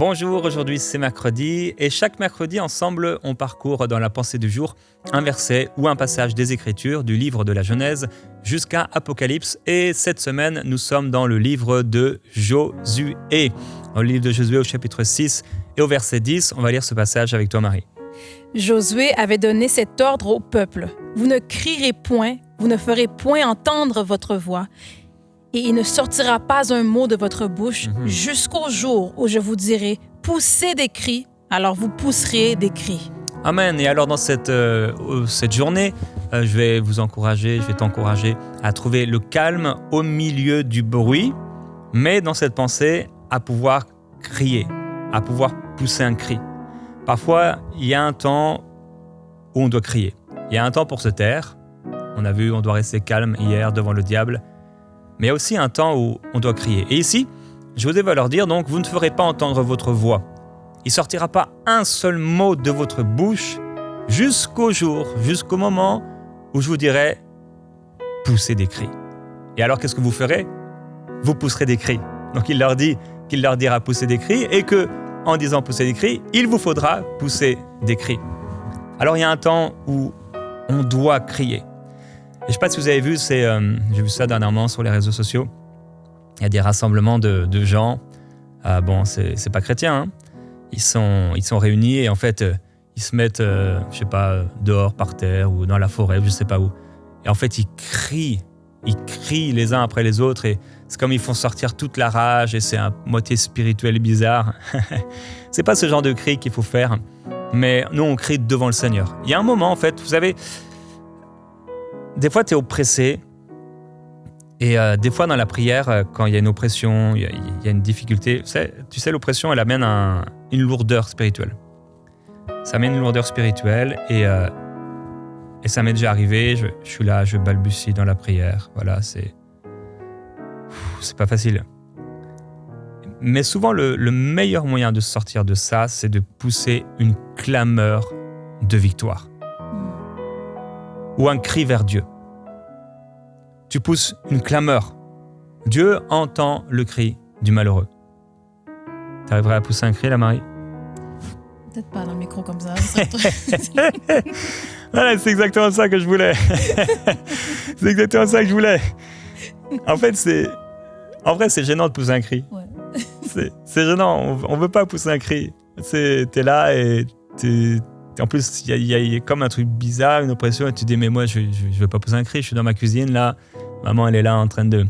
Bonjour, aujourd'hui c'est mercredi et chaque mercredi ensemble on parcourt dans la pensée du jour un verset ou un passage des Écritures du livre de la Genèse jusqu'à Apocalypse et cette semaine nous sommes dans le livre de Josué. Dans le livre de Josué au chapitre 6 et au verset 10, on va lire ce passage avec toi Marie. Josué avait donné cet ordre au peuple. Vous ne crierez point, vous ne ferez point entendre votre voix. Et il ne sortira pas un mot de votre bouche jusqu'au jour où je vous dirai « poussez des cris », alors vous pousserez des cris. Amen. Et alors dans cette journée, je vais t'encourager à trouver le calme au milieu du bruit, mais dans cette pensée, à pouvoir crier, à pouvoir pousser un cri. Parfois, il y a un temps où on doit crier. Il y a un temps pour se taire. On a vu, on doit rester calme hier devant le diable. Mais il y a aussi un temps où on doit crier. Et ici, Josué va leur dire donc, vous ne ferez pas entendre votre voix. Il ne sortira pas un seul mot de votre bouche jusqu'au moment où je vous dirai, poussez des cris. Et alors, qu'est-ce que vous ferez ? Vous pousserez des cris. Donc, il leur dit qu'il leur dira pousser des cris et que, en disant pousser des cris, il vous faudra pousser des cris. Alors, il y a un temps où on doit crier. Et je ne sais pas si vous avez vu, j'ai vu ça dernièrement sur les réseaux sociaux. Il y a des rassemblements de gens. C'est pas chrétien. Hein. Ils sont réunis et en fait, ils se mettent, dehors, par terre ou dans la forêt, je ne sais pas où. Et en fait, ils crient les uns après les autres et c'est comme ils font sortir toute la rage et c'est un moitié spirituel bizarre. C'est pas ce genre de cri qu'il faut faire, mais nous, on crie devant le Seigneur. Il y a un moment, en fait, vous savez, des fois, tu es oppressé et des fois, dans la prière, quand il y a une oppression, il y a une difficulté, tu sais, l'oppression, elle amène une lourdeur spirituelle. Ça amène une lourdeur spirituelle et ça m'est déjà arrivé, je suis là, je balbutie dans la prière. Voilà, c'est pas facile. Mais souvent, le meilleur moyen de sortir de ça, c'est de pousser une clameur de victoire. Ou un cri vers Dieu. Tu pousses une clameur. Dieu entend le cri du malheureux. Tu arriverais à pousser un cri, là, Marie ? Peut-être pas dans le micro comme ça. Voilà, c'est exactement ça que je voulais. C'est exactement ça que je voulais. En fait, c'est gênant de pousser un cri. Ouais. C'est gênant. On veut pas pousser un cri. T'es là et en plus, il y a comme un truc bizarre, une oppression, et tu te dis, mais moi, je veux pas pousser un cri, je suis dans ma cuisine, là, maman, elle est là en train de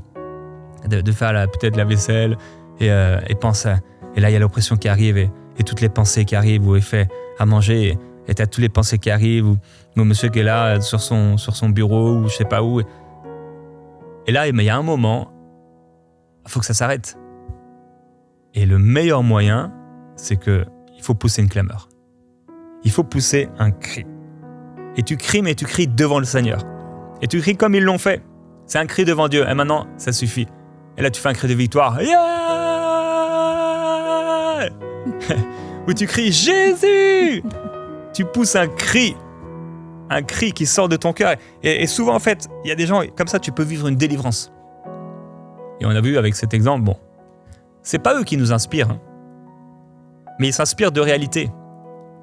faire peut-être la vaisselle, et pense à... Et là, il y a l'oppression qui arrive, et toutes les pensées qui arrivent, où il fait à manger, et t'as toutes les pensées qui arrivent, ou monsieur qui est là, sur son bureau, ou je sais pas où. Et là, il y a un moment, il faut que ça s'arrête. Et le meilleur moyen, c'est qu'il faut pousser une clameur. Il faut pousser un cri. Et tu cries, mais tu cries devant le Seigneur. Et tu cries comme ils l'ont fait. C'est un cri devant Dieu. Et maintenant, ça suffit. Et là, tu fais un cri de victoire. Yeah! Ou tu cries Jésus! Tu pousses un cri qui sort de ton cœur. Et souvent, en fait, il y a des gens, comme ça, tu peux vivre une délivrance. Et on a vu avec cet exemple, c'est pas eux qui nous inspirent, hein, mais ils s'inspirent de réalité.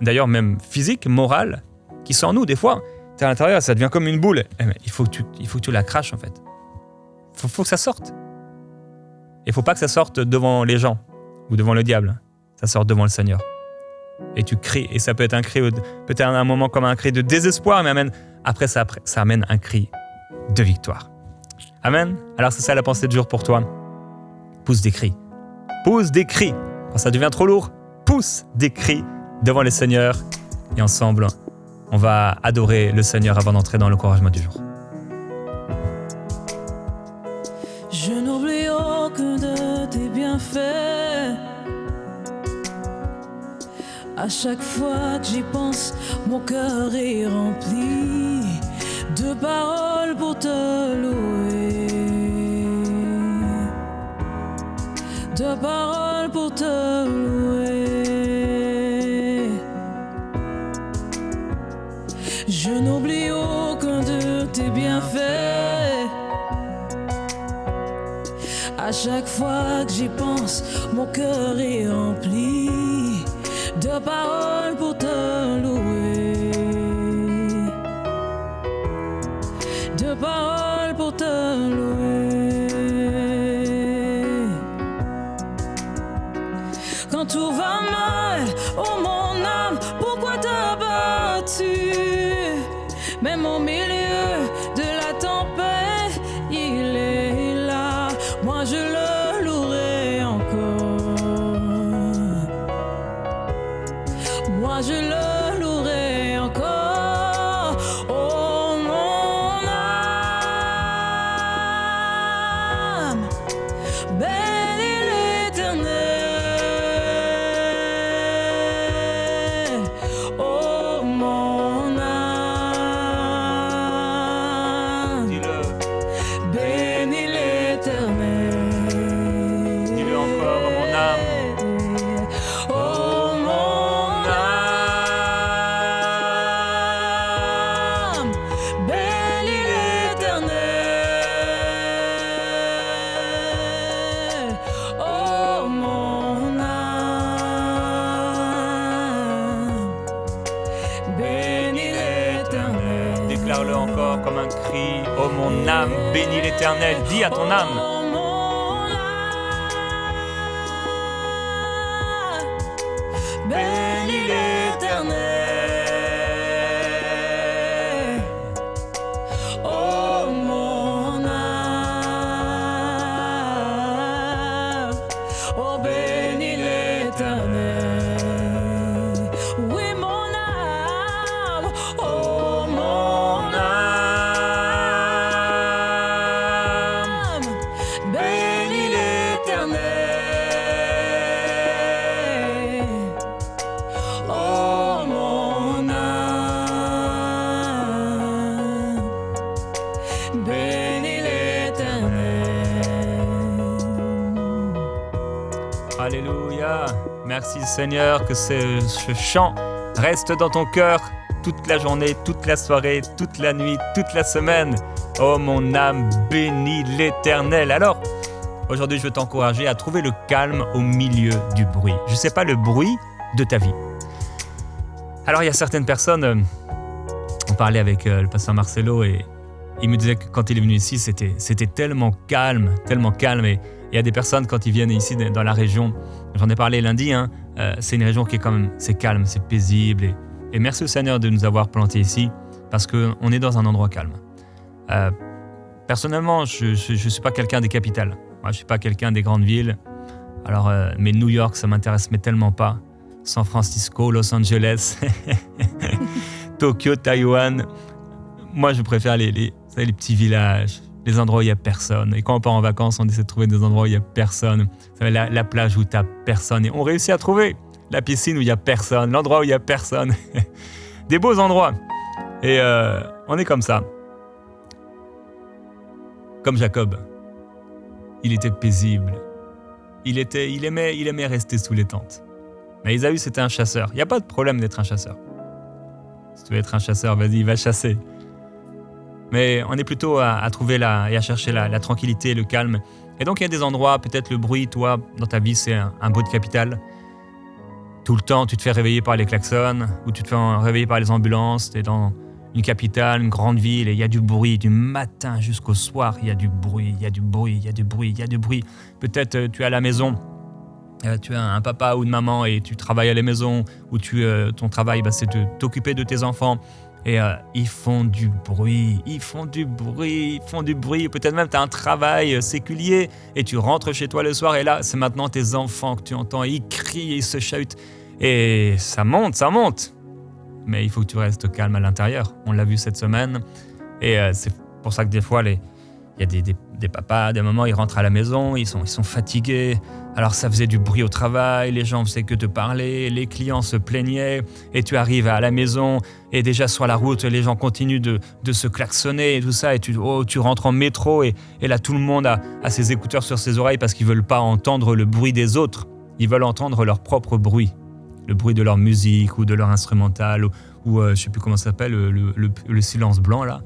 D'ailleurs, même physique, morale, qui sont en nous. Des fois, tu es à l'intérieur, ça devient comme une boule. Il faut que tu la craches, en fait. Il faut que ça sorte. Il ne faut pas que ça sorte devant les gens ou devant le diable. Ça sort devant le Seigneur. Et tu cries. Et ça peut être un cri, peut-être à un moment comme un cri de désespoir, mais après, ça amène un cri de victoire. Amen. Alors, c'est ça la pensée du jour pour toi. Pousse des cris. Pousse des cris. Quand ça devient trop lourd, pousse des cris devant le Seigneur. Et ensemble, on va adorer le Seigneur avant d'entrer dans l'encouragement du jour. Je n'oublie aucun de tes bienfaits. À chaque fois que j'y pense, mon cœur est rempli de paroles pour te louer. De paroles pour te louer. Je n'oublie aucun de tes bienfaits. À À chaque fois que j'y pense, mon cœur est rempli de paroles pour te louer, de paroles pour te louer. Quand tout va mal, oh mon âme, pourquoi t'as battu? Même au milieu de la tempête, il est là. Moi je le louerai encore. Moi je le louerai encore. Oh mon âme, bénis l'Éternel. Oh mon âme, Dis-le, bénis l'Éternel. dis-le encore, oh mon âme. Oh mon âme, bénis l'Éternel. Oh mon âme, bénis l'Éternel. Déclare-le encore comme un cri. Oh mon âme, bénis l'Éternel. Dis à ton âme. Oh mon âme, bénis l'Éternel. Oh mon âme, oh bénis l'Éternel. Oui mon âme, oh mon âme, bénis l'Éternel. Oh mon âme, bénis l'Éternel. Alléluia. Merci Seigneur que ce chant reste dans ton cœur toute la journée, toute la soirée, toute la nuit, toute la semaine. Oh mon âme, bénis l'Éternel. Alors, aujourd'hui, je veux t'encourager à trouver le calme au milieu du bruit. Je ne sais pas, le bruit de ta vie. Alors, il y a certaines personnes, on parlait avec le pasteur Marcelo et il me disait que quand il est venu ici, c'était tellement calme. Et il y a des personnes, quand ils viennent ici dans la région, j'en ai parlé lundi, c'est une région qui est quand même, c'est calme, c'est paisible. Et merci au Seigneur de nous avoir plantés ici parce qu'on est dans un endroit calme. Personnellement, je ne suis pas quelqu'un des capitales. Moi, je ne suis pas quelqu'un des grandes villes. Alors, mais New York, ça m'intéresse mais tellement pas. San Francisco, Los Angeles, Tokyo, Taïwan. Moi, je préfère les petits villages, les endroits où il n'y a personne. Et quand on part en vacances, on essaie de trouver des endroits où il n'y a personne. La plage où tu n'as personne. Et on réussit à trouver la piscine où il n'y a personne, l'endroit où il n'y a personne. Des beaux endroits. Et on est comme ça. Comme Jacob. Il était paisible. Il aimait rester sous les tentes. Mais Ésaü, c'était un chasseur. Il n'y a pas de problème d'être un chasseur. Si tu veux être un chasseur, vas-y, va chasser. Mais on est plutôt à trouver et à chercher la tranquillité, le calme. Et donc, il y a des endroits, peut-être le bruit, toi, dans ta vie, c'est un bruit de capitale. Tout le temps, tu te fais réveiller par les klaxons, ou tu te fais réveiller par les ambulances. Tu es dans une capitale, une grande ville, et il y a du bruit. Du matin jusqu'au soir, il y a du bruit, il y a du bruit, il y a du bruit, il y a du bruit. Peut-être tu es à la maison, tu as un papa ou une maman et tu travailles à la maison, ou ton travail, c'est de t'occuper de tes enfants. Et ils font du bruit. Peut-être même tu as un travail séculier et tu rentres chez toi le soir et là, c'est maintenant tes enfants que tu entends. Ils crient, ils se chahutent. Et ça monte. Mais il faut que tu restes calme à l'intérieur. On l'a vu cette semaine. Et c'est pour ça que des fois, il y a des papas, des mamans, ils rentrent à la maison, ils sont fatigués. Alors ça faisait du bruit au travail, les gens faisaient que te parler, les clients se plaignaient et tu arrives à la maison et déjà sur la route, les gens continuent de se klaxonner et tout ça et tu rentres en métro et là tout le monde a ses écouteurs sur ses oreilles parce qu'ils veulent pas entendre le bruit des autres. Ils veulent entendre leur propre bruit, le bruit de leur musique ou de leur instrumental ou je sais plus comment ça s'appelle, le silence blanc là.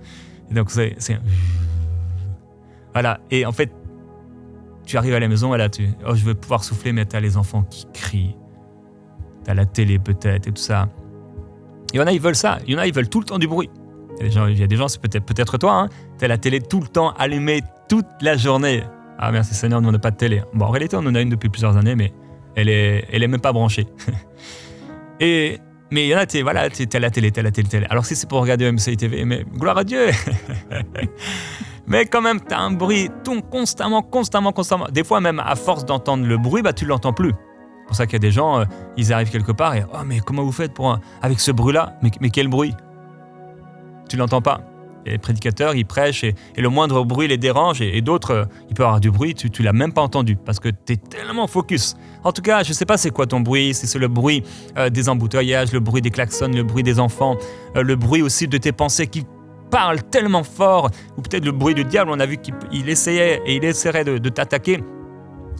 Et donc c'est... Voilà, et en fait, tu arrives à la maison, voilà, je vais pouvoir souffler, mais tu as les enfants qui crient. Tu as la télé peut-être et tout ça. Il y en a, ils veulent ça. Il y en a, ils veulent tout le temps du bruit. Il y a des gens, c'est peut-être toi, hein, tu as la télé tout le temps allumée toute la journée. Ah merci Seigneur, nous on n'a pas de télé. Bon, en réalité, on en a une depuis plusieurs années, mais elle est même pas branchée. Mais il y en a, t'as la télé. Alors si c'est pour regarder MCI TV, mais gloire à Dieu. Mais quand même, t'as un bruit constamment. Des fois, même à force d'entendre le bruit, tu l'entends plus. C'est pour ça qu'il y a des gens, ils arrivent quelque part et « Oh, mais comment vous faites avec ce bruit-là ? Mais quel bruit ?» Tu l'entends pas. Et les prédicateurs, ils prêchent et le moindre bruit les dérange et d'autres, il peut y avoir du bruit, tu l'as même pas entendu parce que tu es tellement focus. En tout cas, je sais pas c'est quoi ton bruit, si c'est le bruit des embouteillages, le bruit des klaxons, le bruit des enfants, le bruit aussi de tes pensées qui parlent tellement fort, ou peut-être le bruit du diable, on a vu qu'il essayait et il essaierait de t'attaquer.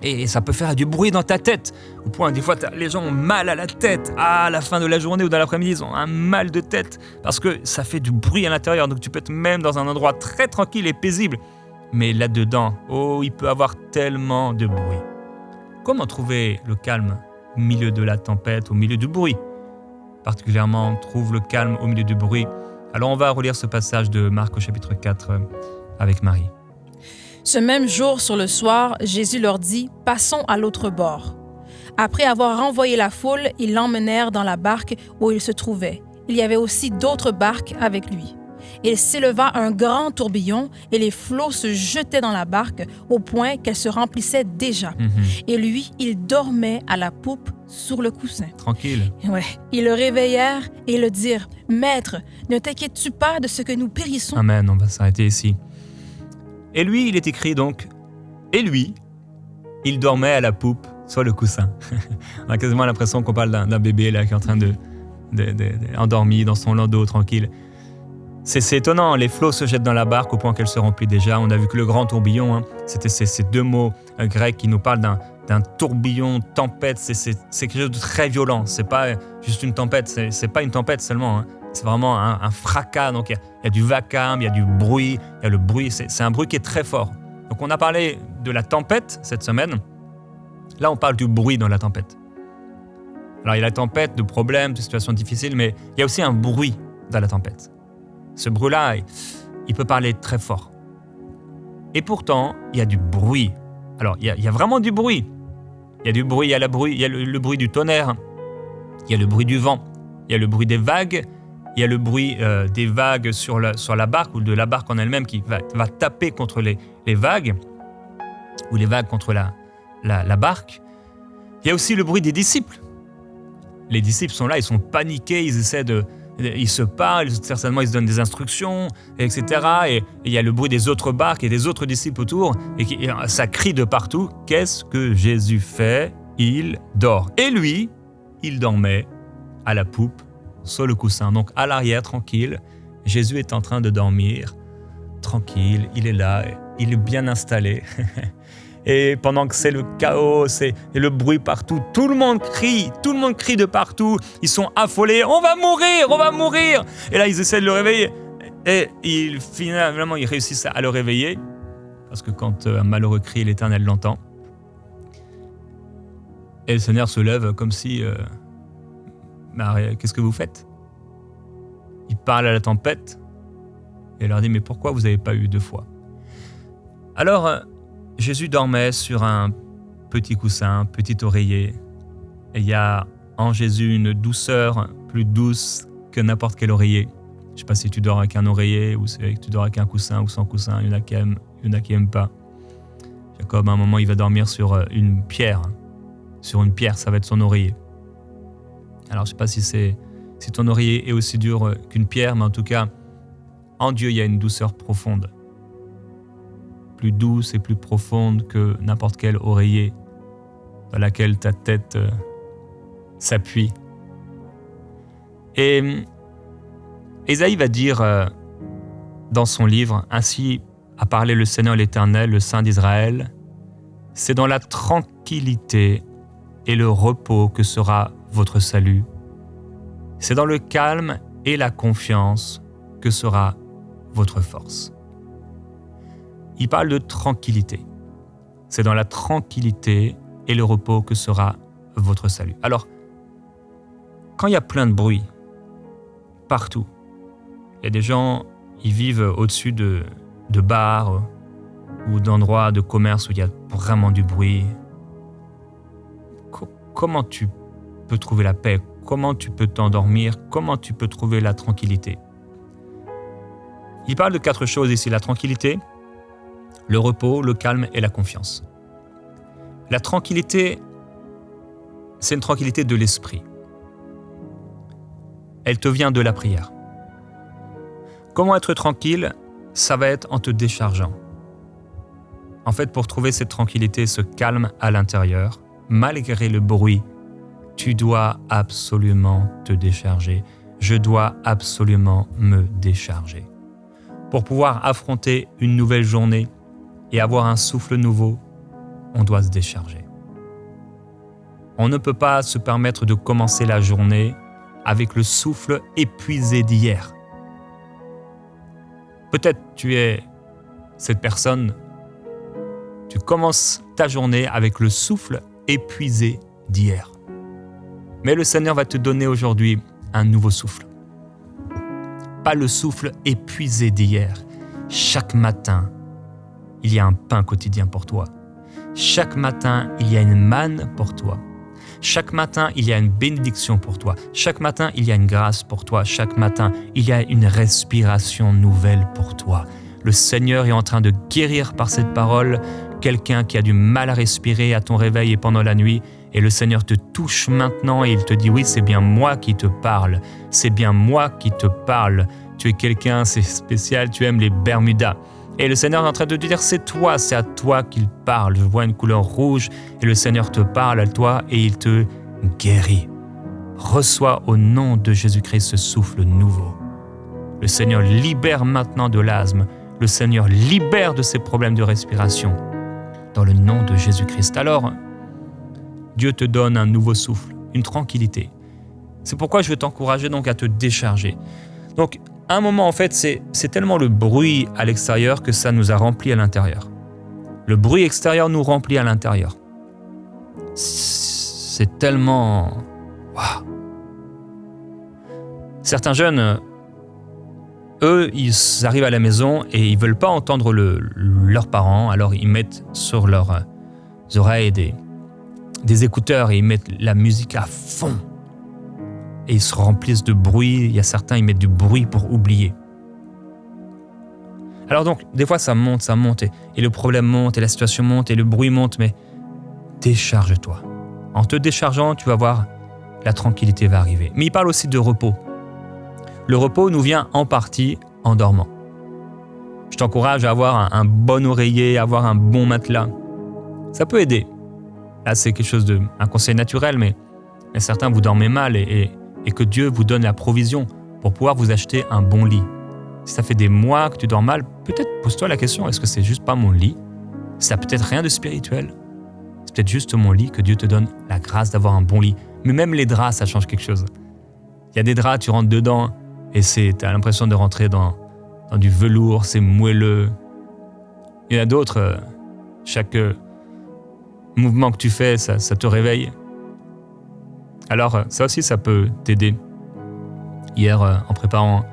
Et ça peut faire du bruit dans ta tête, au point des fois les gens ont mal à la tête, à la fin de la journée ou dans l'après-midi, ils ont un mal de tête parce que ça fait du bruit à l'intérieur, donc tu peux être même dans un endroit très tranquille et paisible, mais là-dedans, il peut avoir tellement de bruit. Comment trouver le calme au milieu de la tempête, au milieu du bruit ? Particulièrement, trouve le calme au milieu du bruit. Alors on va relire ce passage de Marc au chapitre 4 avec Marie. Ce même jour, sur le soir, Jésus leur dit « Passons à l'autre bord ». Après avoir renvoyé la foule, ils l'emmenèrent dans la barque où il se trouvait. Il y avait aussi d'autres barques avec lui. Il s'éleva un grand tourbillon et les flots se jetaient dans la barque au point qu'elle se remplissait déjà. Et lui, il dormait à la poupe sur le coussin. Tranquille. Ouais. Ils le réveillèrent et le dirent « Maître, ne t'inquiètes-tu pas de ce que nous périssons ?» Amen, on va s'arrêter ici. Et lui, il est écrit donc, et lui, il dormait à la poupe sur le coussin. On a quasiment l'impression qu'on parle d'un bébé là, qui est en train de endormi dans son landau tranquille. C'est étonnant, les flots se jettent dans la barque au point qu'elle se remplit déjà. On a vu que le grand tourbillon, c'était ces deux mots grecs qui nous parlent d'un tourbillon, tempête. C'est quelque chose de très violent. C'est pas juste une tempête, c'est pas une tempête seulement. C'est vraiment un fracas. Donc il y a du vacarme, il y a du bruit, il y a le bruit. C'est un bruit qui est très fort. Donc on a parlé de la tempête cette semaine. Là, on parle du bruit dans la tempête. Alors il y a la tempête, de problèmes, de situations difficiles, mais il y a aussi un bruit dans la tempête. Ce bruit-là, il peut parler très fort. Et pourtant, il y a du bruit. Alors, il y a vraiment du bruit. Il y a du bruit, il y a le bruit du tonnerre, il y a le bruit du vent, il y a le bruit des vagues, il y a le bruit des vagues sur la barque ou de la barque en elle-même qui va taper contre les vagues ou les vagues contre la barque. Il y a aussi le bruit des disciples. Les disciples sont là, ils sont paniqués, ils se parlent, certainement ils se donnent des instructions, etc. Et il y a le bruit des autres barques et des autres disciples autour, et ça crie de partout. Qu'est-ce que Jésus fait ? Il dort. Et lui, il dormait à la poupe, sur le coussin. Donc à l'arrière, tranquille, Jésus est en train de dormir, tranquille, il est là, il est bien installé. Et pendant que c'est le chaos et le bruit partout, tout le monde crie de partout. Ils sont affolés, on va mourir. Et là, ils essaient de le réveiller. Et finalement, ils réussissent à le réveiller. Parce que quand un malheureux crie, l'Éternel l'entend. Et le Seigneur se lève comme si... qu'est-ce que vous faites ? Il parle à la tempête. Et il leur dit, mais pourquoi vous n'avez pas eu de foi ? Alors... Jésus dormait sur un petit coussin, un petit oreiller. Et il y a en Jésus une douceur plus douce que n'importe quel oreiller. Je ne sais pas si tu dors avec un oreiller ou si tu dors avec un coussin ou sans coussin. Il y en a qui aiment, il y en a qui n'aiment pas. Jacob, à un moment, il va dormir sur une pierre. Sur une pierre, ça va être son oreiller. Alors, je ne sais pas si ton oreiller est aussi dur qu'une pierre, mais en tout cas, en Dieu, il y a une douceur profonde. Plus douce et plus profonde que n'importe quel oreiller dans laquelle ta tête s'appuie. Et Ésaïe va dire dans son livre, « Ainsi a parlé le Seigneur l'Éternel, le Saint d'Israël, c'est dans la tranquillité et le repos que sera votre salut. C'est dans le calme et la confiance que sera votre force. » Il parle de tranquillité. C'est dans la tranquillité et le repos que sera votre salut. Alors, quand il y a plein de bruit, partout, il y a des gens, ils vivent au-dessus de bars ou d'endroits de commerce où il y a vraiment du bruit. Comment tu peux trouver la paix? Comment tu peux t'endormir? Comment tu peux trouver la tranquillité? Il parle de 4 choses ici, la tranquillité, le repos, le calme et la confiance. La tranquillité, c'est une tranquillité de l'esprit. Elle te vient de la prière. Comment être tranquille? Ça va être en te déchargeant. En fait, pour trouver cette tranquillité, ce calme à l'intérieur, malgré le bruit, tu dois absolument te décharger. Je dois absolument me décharger. Pour pouvoir affronter une nouvelle journée et avoir un souffle nouveau, on doit se décharger. On ne peut pas se permettre de commencer la journée avec le souffle épuisé d'hier. Peut-être tu es cette personne, tu commences ta journée avec le souffle épuisé d'hier. Mais le Seigneur va te donner aujourd'hui un nouveau souffle. Pas le souffle épuisé d'hier. Chaque matin, il y a un pain quotidien pour toi. Chaque matin, il y a une manne pour toi. Chaque matin, il y a une bénédiction pour toi. Chaque matin, il y a une grâce pour toi. Chaque matin, il y a une respiration nouvelle pour toi. Le Seigneur est en train de guérir par cette parole quelqu'un qui a du mal à respirer à ton réveil et pendant la nuit. Et le Seigneur te touche maintenant et il te dit « Oui, c'est bien moi qui te parle. C'est bien moi qui te parle. Tu es quelqu'un, c'est spécial, tu aimes les Bermudas. » Et le Seigneur est en train de te dire « C'est toi, c'est à toi qu'il parle. Je vois une couleur rouge et le Seigneur te parle à toi et il te guérit. » Reçois au nom de Jésus-Christ ce souffle nouveau. Le Seigneur libère maintenant de l'asthme. Le Seigneur libère de ses problèmes de respiration. Dans le nom de Jésus-Christ. Alors, Dieu te donne un nouveau souffle, une tranquillité. C'est pourquoi je veux t'encourager donc à te décharger. Donc, à un moment, en fait, c'est tellement le bruit à l'extérieur que ça nous a remplis à l'intérieur. Le bruit extérieur nous remplit à l'intérieur. C'est tellement... Waouh! Certains jeunes, eux, ils arrivent à la maison et ils ne veulent pas entendre leurs parents, alors ils mettent sur leurs oreilles des écouteurs et ils mettent la musique à fond. Et ils se remplissent de bruit. Il y a certains, ils mettent du bruit pour oublier. Alors donc, des fois, ça monte, et le problème monte, et la situation monte, et le bruit monte, mais décharge-toi. En te déchargeant, tu vas voir, la tranquillité va arriver. Mais il parle aussi de repos. Le repos nous vient en partie en dormant. Je t'encourage à avoir un bon oreiller, à avoir un bon matelas. Ça peut aider. Là, c'est quelque chose un conseil naturel, mais certains, vous dormez mal et que Dieu vous donne la provision pour pouvoir vous acheter un bon lit. Si ça fait des mois que tu dors mal, peut-être pose-toi la question, est-ce que c'est juste pas mon lit? Ça n'a peut-être rien de spirituel. C'est peut-être juste mon lit que Dieu te donne la grâce d'avoir un bon lit. Mais même les draps, ça change quelque chose. Il y a des draps, tu rentres dedans et tu as l'impression de rentrer dans du velours, c'est moelleux. Il y en a d'autres, chaque mouvement que tu fais, ça te réveille. Alors, ça aussi, ça peut t'aider. Hier, en préparant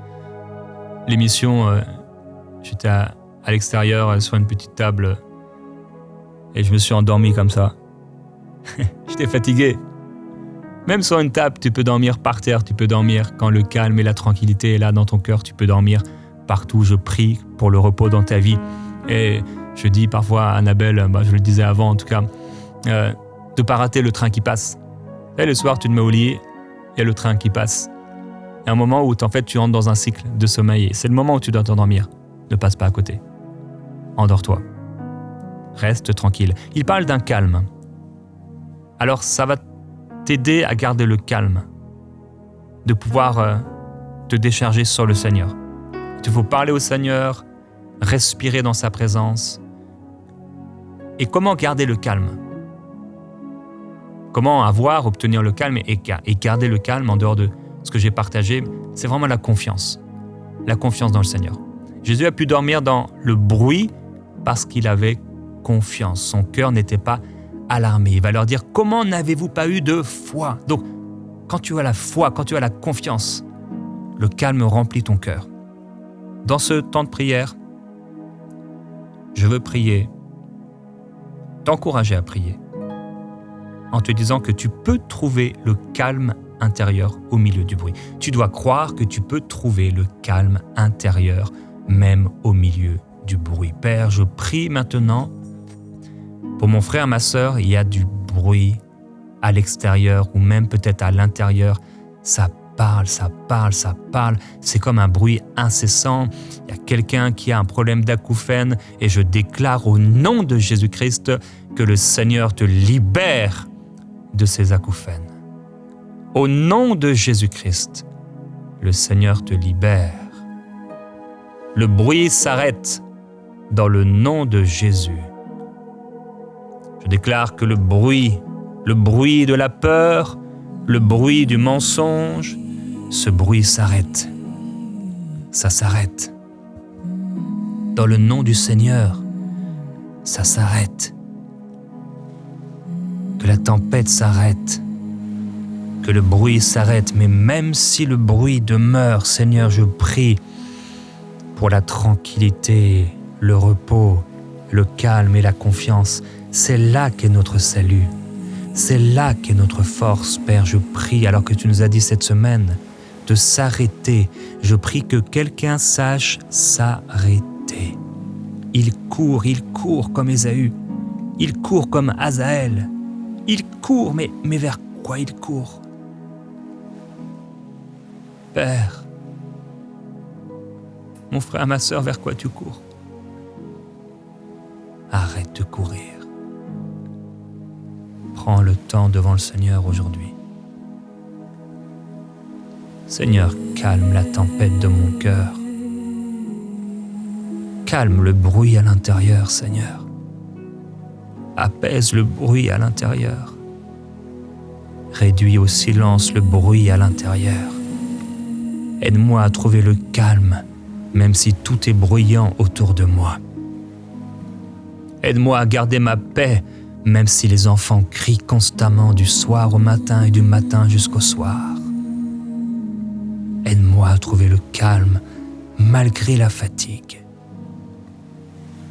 l'émission, j'étais à l'extérieur sur une petite table et je me suis endormi comme ça. J'étais fatigué. Même sur une table, tu peux dormir par terre, tu peux dormir quand le calme et la tranquillité est là dans ton cœur, tu peux dormir partout. Je prie pour le repos dans ta vie. Et je dis parfois à Annabelle, je le disais avant en tout cas, de ne pas rater le train qui passe. Et le soir, tu te mets au lit, il y a le train qui passe. Il y a un moment où en fait, tu entres dans un cycle de sommeil et c'est le moment où tu dois t'endormir. Ne passe pas à côté. Endors-toi. Reste tranquille. Il parle d'un calme. Alors, ça va t'aider à garder le calme, de pouvoir te décharger sur le Seigneur. Il faut parler au Seigneur, respirer dans sa présence. Et comment garder le calme? Comment obtenir le calme et garder le calme en dehors de ce que j'ai partagé? C'est vraiment la confiance dans le Seigneur. Jésus a pu dormir dans le bruit parce qu'il avait confiance. Son cœur n'était pas alarmé. Il va leur dire, comment n'avez-vous pas eu de foi? Donc, quand tu as la foi, quand tu as la confiance, le calme remplit ton cœur. Dans ce temps de prière, je veux prier, t'encourager à prier, en te disant que tu peux trouver le calme intérieur au milieu du bruit. Tu dois croire que tu peux trouver le calme intérieur même au milieu du bruit. Père, je prie maintenant pour mon frère, ma sœur, il y a du bruit à l'extérieur ou même peut-être à l'intérieur. Ça parle, ça parle, ça parle. C'est comme un bruit incessant. Il y a quelqu'un qui a un problème d'acouphène et je déclare au nom de Jésus-Christ que le Seigneur te libère de ces acouphènes. Au nom de Jésus-Christ, le Seigneur te libère. Le bruit s'arrête dans le nom de Jésus. Je déclare que le bruit de la peur, le bruit du mensonge, ce bruit s'arrête. Ça s'arrête. Dans le nom du Seigneur, ça s'arrête. Que la tempête s'arrête. Que le bruit s'arrête. Mais même si le bruit demeure, Seigneur, je prie pour la tranquillité, le repos, le calme et la confiance. C'est là qu'est notre salut. C'est là qu'est notre force, Père. Je prie, alors que tu nous as dit cette semaine, de s'arrêter. Je prie que quelqu'un sache s'arrêter. Il court comme Ésaü. Il court comme Azaël. Il court, mais vers quoi il court? Père, mon frère, ma sœur, vers quoi tu cours? Arrête de courir. Prends le temps devant le Seigneur aujourd'hui. Seigneur, calme la tempête de mon cœur. Calme le bruit à l'intérieur, Seigneur. Apaise le bruit à l'intérieur. Réduis au silence le bruit à l'intérieur. Aide-moi à trouver le calme, même si tout est bruyant autour de moi. Aide-moi à garder ma paix, même si les enfants crient constamment du soir au matin et du matin jusqu'au soir. Aide-moi à trouver le calme malgré la fatigue.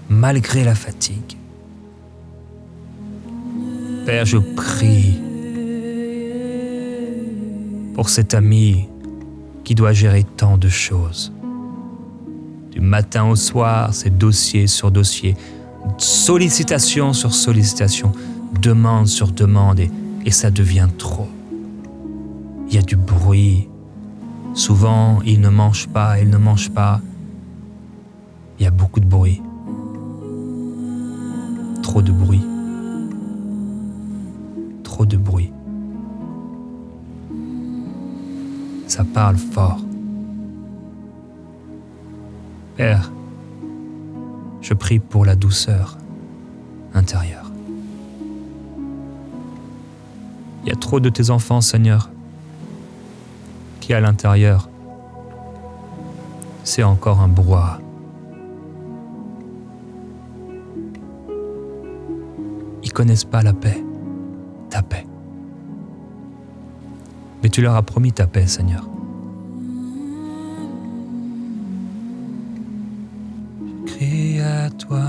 Malgré la fatigue. Père, je prie pour cet ami qui doit gérer tant de choses. Du matin au soir, c'est dossier sur dossier, sollicitation sur sollicitation, demande sur demande, et ça devient trop. Il y a du bruit. Souvent, il ne mange pas. Il y a beaucoup de bruit. Trop de bruit. Trop de bruit. Ça parle fort. Père, je prie pour la douceur intérieure. Il y a trop de tes enfants, Seigneur, qui à l'intérieur, c'est encore un brouhaha. Ils connaissent pas la paix, ta paix. Mais tu leur as promis ta paix, Seigneur. Je crie à toi.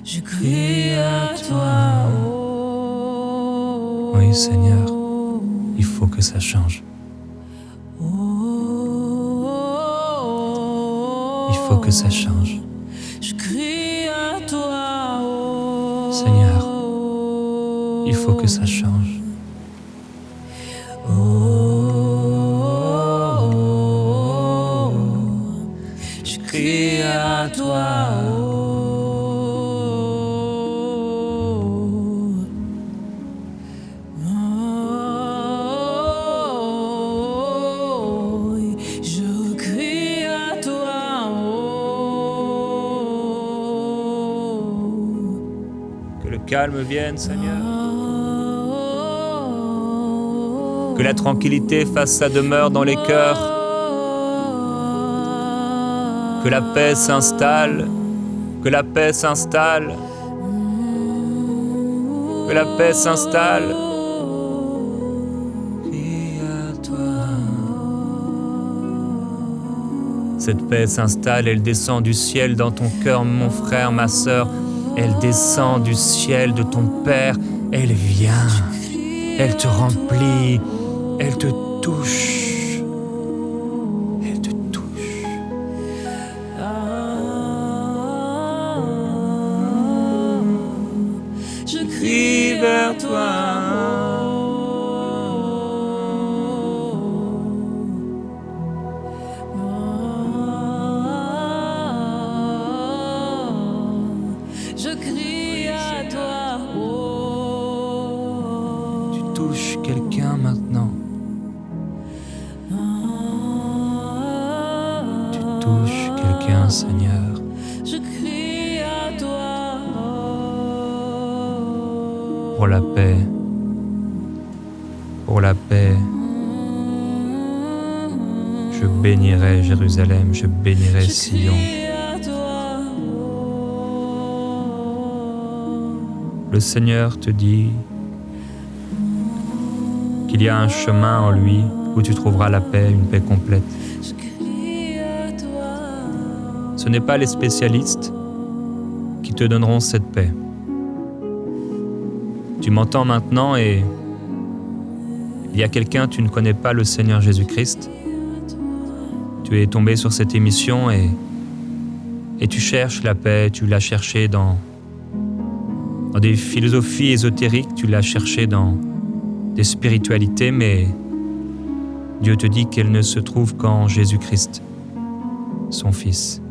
Je crie à toi. Oui, Seigneur, il faut que ça change. Il faut que ça change. Je crie à toi. Seigneur, il faut que ça change. Je crie à toi. Je crie à toi. Que le calme vienne, Seigneur. Que la tranquillité fasse sa demeure dans les cœurs. Que la paix s'installe. Que la paix s'installe. Que la paix s'installe. Cette paix s'installe, elle descend du ciel dans ton cœur, mon frère, ma sœur. Elle descend du ciel de ton Père. Elle vient. Elle te remplit. Elle te touche. Elle te touche. Je crie vers toi. Je crie à toi. Tu touches quelqu'un maintenant. Tu touches quelqu'un, Seigneur. Je crie à toi. Pour la paix. Pour la paix. Je bénirai Jérusalem, je bénirai Sion. Le Seigneur te dit qu'il y a un chemin en lui où tu trouveras la paix, une paix complète. Ce n'est pas les spécialistes qui te donneront cette paix. Tu m'entends maintenant et il y a quelqu'un, tu ne connais pas le Seigneur Jésus-Christ. Tu es tombé sur cette émission et tu cherches la paix, tu l'as cherchée dans des philosophies ésotériques, tu l'as cherchée dans des spiritualités, mais Dieu te dit qu'elle ne se trouve qu'en Jésus-Christ, son Fils.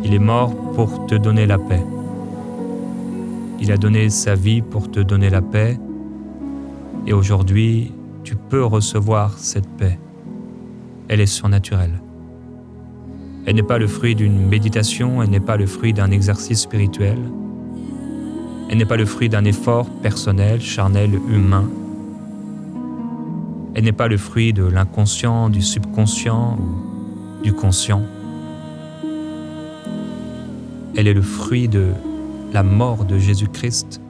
Il est mort pour te donner la paix. Il a donné sa vie pour te donner la paix. Et aujourd'hui, tu peux recevoir cette paix. Elle est surnaturelle. Elle n'est pas le fruit d'une méditation, elle n'est pas le fruit d'un exercice spirituel. Elle n'est pas le fruit d'un effort personnel, charnel, humain. Elle n'est pas le fruit de l'inconscient, du subconscient ou du conscient. Elle est le fruit de la mort de Jésus-Christ,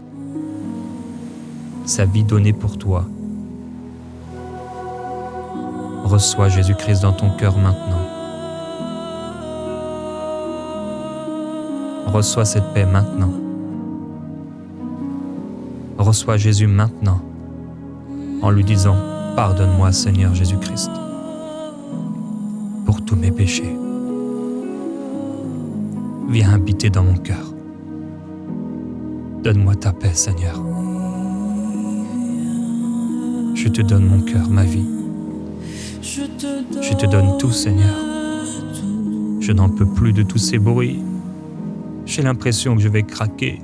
sa vie donnée pour toi. Reçois Jésus-Christ dans ton cœur maintenant. Reçois cette paix maintenant. Reçois Jésus maintenant en lui disant « Pardonne-moi Seigneur Jésus-Christ pour tous mes péchés. Viens habiter dans mon cœur. Donne-moi ta paix Seigneur. Je te donne mon cœur, ma vie. Je te donne tout Seigneur. Je n'en peux plus de tous ces bruits. J'ai l'impression que je vais craquer.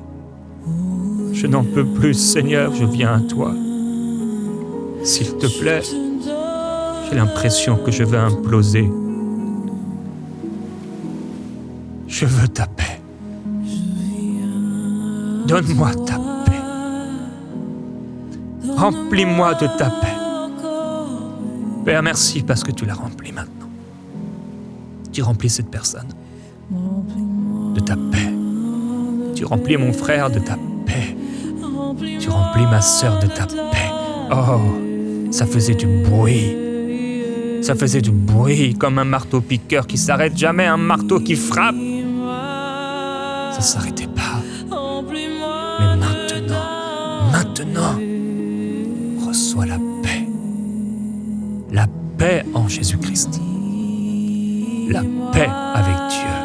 Je n'en peux plus, Seigneur, je viens à toi. S'il te plaît, j'ai l'impression que je vais imploser. Je veux ta paix. Donne-moi ta paix. Remplis-moi de ta paix. Père, merci parce que tu l'as rempli maintenant. Tu remplis cette personne de ta paix. Tu remplis mon frère de ta paix. Tu remplis ma sœur de ta paix. Oh, ça faisait du bruit. Ça faisait du bruit comme un marteau-piqueur qui s'arrête jamais, un marteau qui frappe. Ça s'arrêtait pas. Mais maintenant, reçois la paix. La paix en Jésus-Christ. La paix avec Dieu.